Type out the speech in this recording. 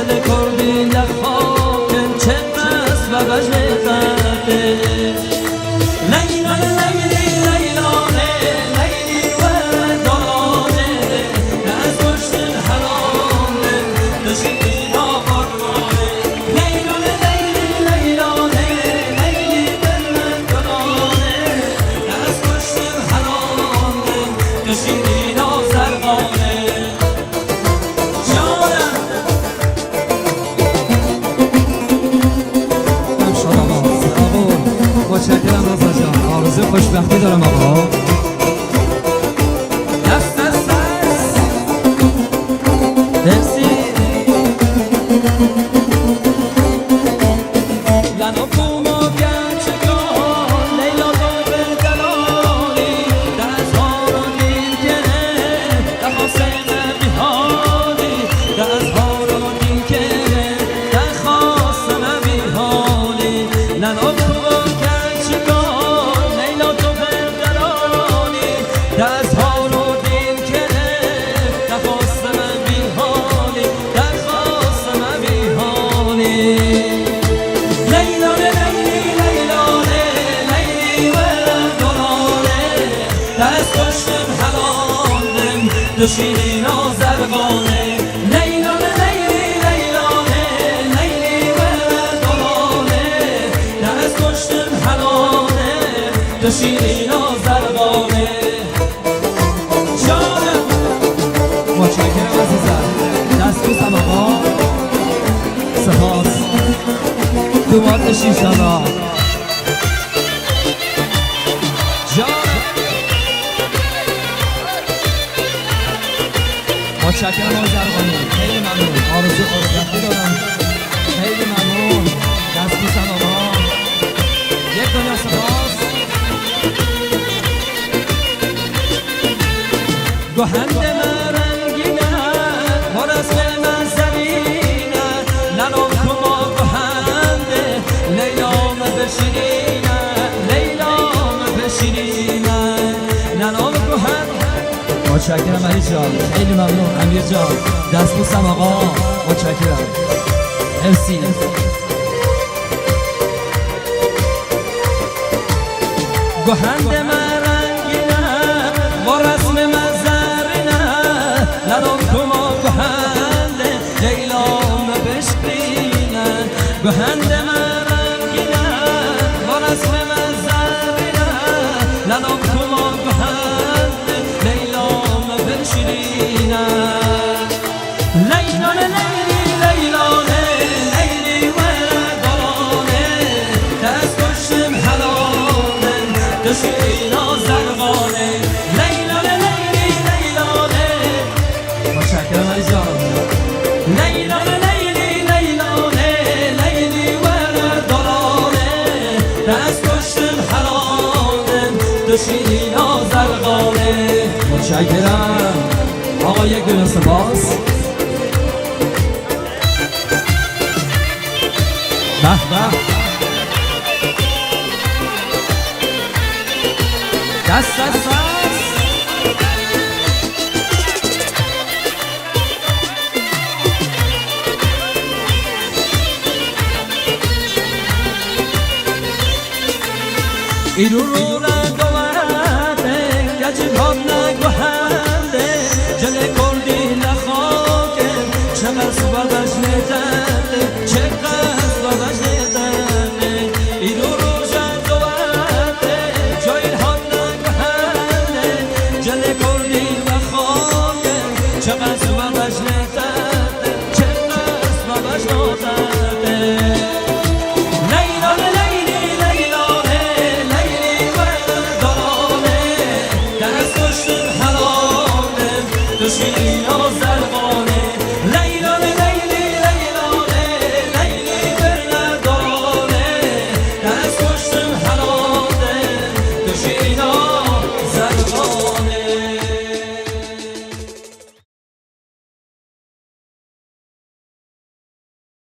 دل کردی لخاکن چه بس و بجنقته لیلا لیلی لیلانه لیلی و دانه از پشت حرامه دشتی آقارمانه لیلا لیلی لیلانه لیلی و دانه از پشت حرامه دشتی آزرقانه متشکرم رضا جان. آرزوی خوشبختی دارم آقا. دست دست دست مرسی. لنو کومو گرچگان لیلا دو به دلالی دست ها رو دیر کنه دخواست بیحالی دست ها رو دیر کنه دخواست بیحالی لنو دست ها رو دیر کنه دخواست من بیحالی دخواست من بیحالی لیلانه لیلی لیلانه لیلی و دلانه دست کشتم حرامم دشیری نازرگانه لیلانه لیلی لیلانه لیلی و دلانه دست کشتم حرامم دشیری نازرگانه متشکرم عزیزم. دست بوسم آقا. سپاس. دوباره شیشانا متشکرم آقا زرقانی. خیلی ممنون. آرزو خوشبختی دارم. خیلی ممنون. دست بوسم آقا. یک دنیا سپاس. گوهند مرنگینه ما رسم منظرینه لنام کما گوهنده لیلام بشینینه لیلام بشینینه لنام گوهند. متشکرم علی جان. خیلی ممنون امیر جان. دست بوسم آقا. متشکرم. مرسی. گوهند مرنگینه ما رسم لنام کما گوهنده لیلام بشقینه گوهند مرنگینه با رسم منظرینه لنام کما گوهنده لیلام بشقینه لیلانه لیلی لیلانه لیلی و دانه دست کشتم حرامه دشتی نازرقانه لیلانه لیلی لیلانه. متشکرم علی جان. لیلانه لیلی لیلانه لیلی و دلانه دست کشتم حرامم دشتی نازرقانه. متشکرم آقا. یک دونه سپاس. به به. دست دست ایرون رو